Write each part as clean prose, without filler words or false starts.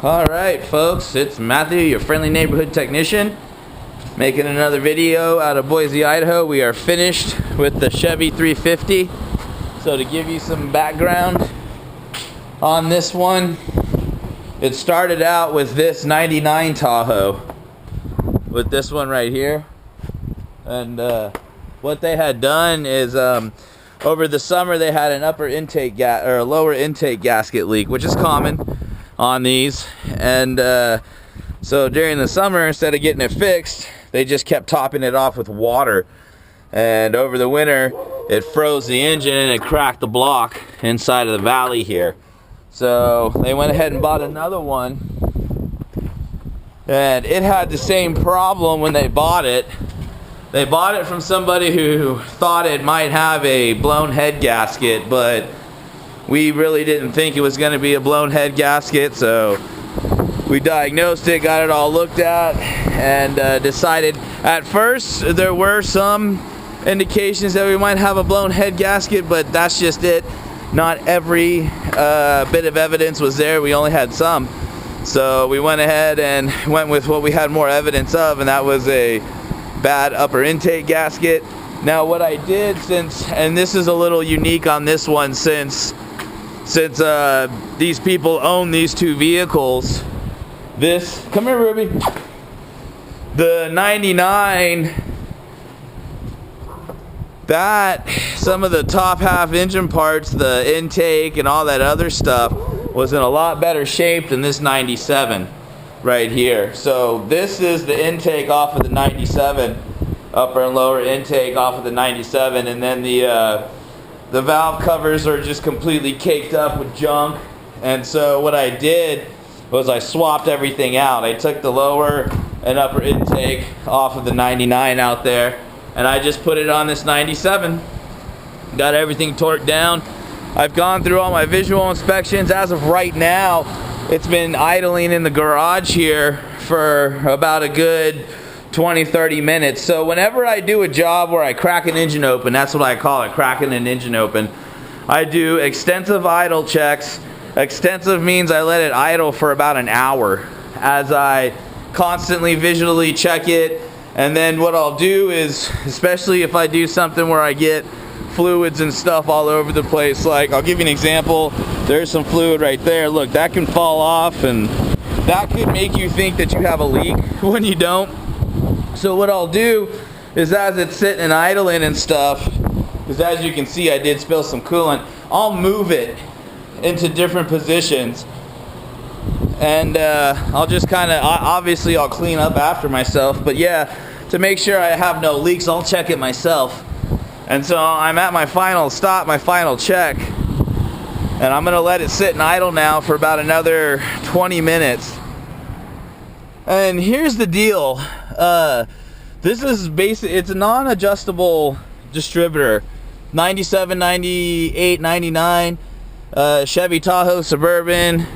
Alright folks, it's Matthew, your friendly neighborhood technician, making another video out of Boise, Idaho. We are finished with the Chevy 350. So to give you some background on this one, it started out with this 99 Tahoe, with this one right here. And what they had done is over the summer they had an upper intake or a lower intake gasket leak, which is common on these, and so during the summer, instead of getting it fixed, they just kept topping it off with water, and over the winter it froze the engine and it cracked the block inside of the valley here. So they went ahead and bought another one, and it had the same problem when they bought it. They bought it from somebody who thought it might have a blown head gasket, but we really didn't think it was going to be a blown head gasket, so we diagnosed it, got it all looked at, and decided at first there were some indications that we might have a blown head gasket, but that's just it. Not every bit of evidence was there. We only had some. So we went ahead and went with what we had more evidence of, and that was a bad upper intake gasket. Now what I did, and this is a little unique on this one, since these people own these two vehicles, come here Ruby, the 99, that some of the top half engine parts, the intake and all that other stuff, was in a lot better shape than this 97 right here. So this is the intake off of the 97, upper and lower intake off of the 97, and then the valve covers are just completely caked up with junk. And so what I did was I swapped everything out. I took the lower and upper intake off of the 99 out there, and I just put it on this 97. Got everything torqued down. I've gone through all my visual inspections. As of right now, it's been idling in the garage here for about a good 20-30 minutes. So whenever I do a job where I crack an engine open, that's what I call it, cracking an engine open, I do extensive idle checks. Extensive means I let it idle for about an hour as I constantly visually check it. And then what I'll do is, especially if I do something where I get fluids and stuff all over the place, like I'll give you an example. There's some fluid right there. Look, that can fall off, and that could make you think that you have a leak when you don't. So what I'll do is, as it's sitting and idling and stuff, because as you can see I did spill some coolant, I'll move it into different positions, and I'll just kind of, obviously I'll clean up after myself, but yeah, to make sure I have no leaks, I'll check it myself. And so I'm at my final stop, my final check, and I'm going to let it sit and idle now for about another 20 minutes. And here's the deal. This is it's a non-adjustable distributor. 97, 98, 99 Chevy Tahoe Suburban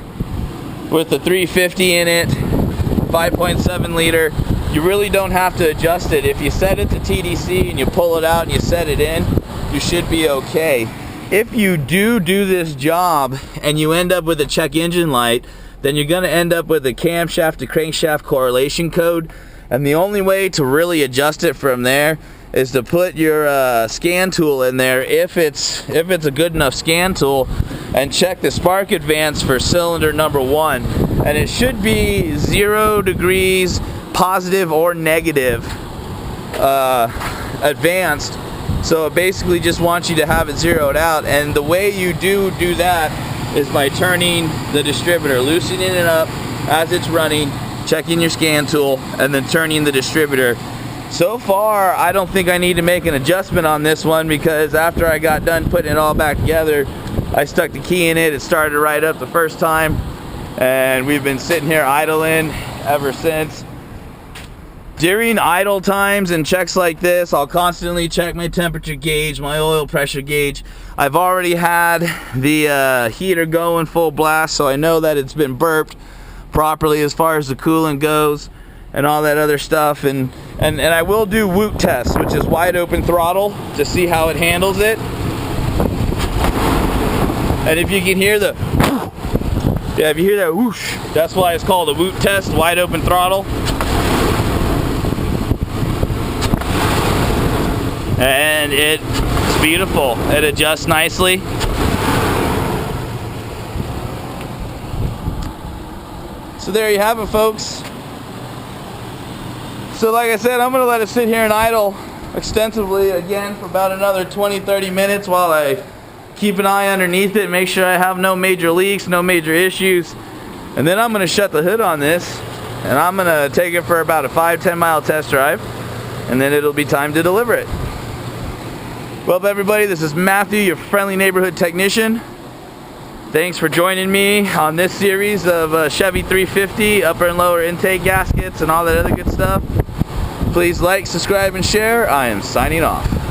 with the 350 in it, 5.7 liter. You really don't have to adjust it. If you set it to TDC and you pull it out and you set it in, you should be okay. If you do this job and you end up with a check engine light, then you're going to end up with a camshaft to crankshaft correlation code, and the only way to really adjust it from there is to put your scan tool in there, if it's a good enough scan tool, and check the spark advance for cylinder number 1, and it should be 0 degrees positive or negative advanced. So it basically just wants you to have it zeroed out, and the way you do that is by turning the distributor, loosening it up as it's running, checking your scan tool, and then turning the distributor. So far, I don't think I need to make an adjustment on this one, because after I got done putting it all back together, I stuck the key in it, it started right up the first time, and we've been sitting here idling ever since. During idle times and checks like this, I'll constantly check my temperature gauge, my oil pressure gauge. I've already had the heater going full blast, so I know that it's been burped properly as far as the coolant goes and all that other stuff. And I will do woot tests, which is wide open throttle, to see how it handles it. And if you can hear the Yeah, if you hear that whoosh, that's why it's called a woot test, wide open throttle. And it's beautiful. It adjusts nicely. So there you have it, folks. So like I said, I'm going to let it sit here and idle extensively again for about another 20-30 minutes while I keep an eye underneath it, make sure I have no major leaks, no major issues. And then I'm going to shut the hood on this and I'm going to take it for about a 5-10 mile test drive, and then it'll be time to deliver it. Well, everybody, this is Matthew, your friendly neighborhood technician. Thanks for joining me on this series of Chevy 350 upper and lower intake gaskets and all that other good stuff. Please like, subscribe, and share. I am signing off.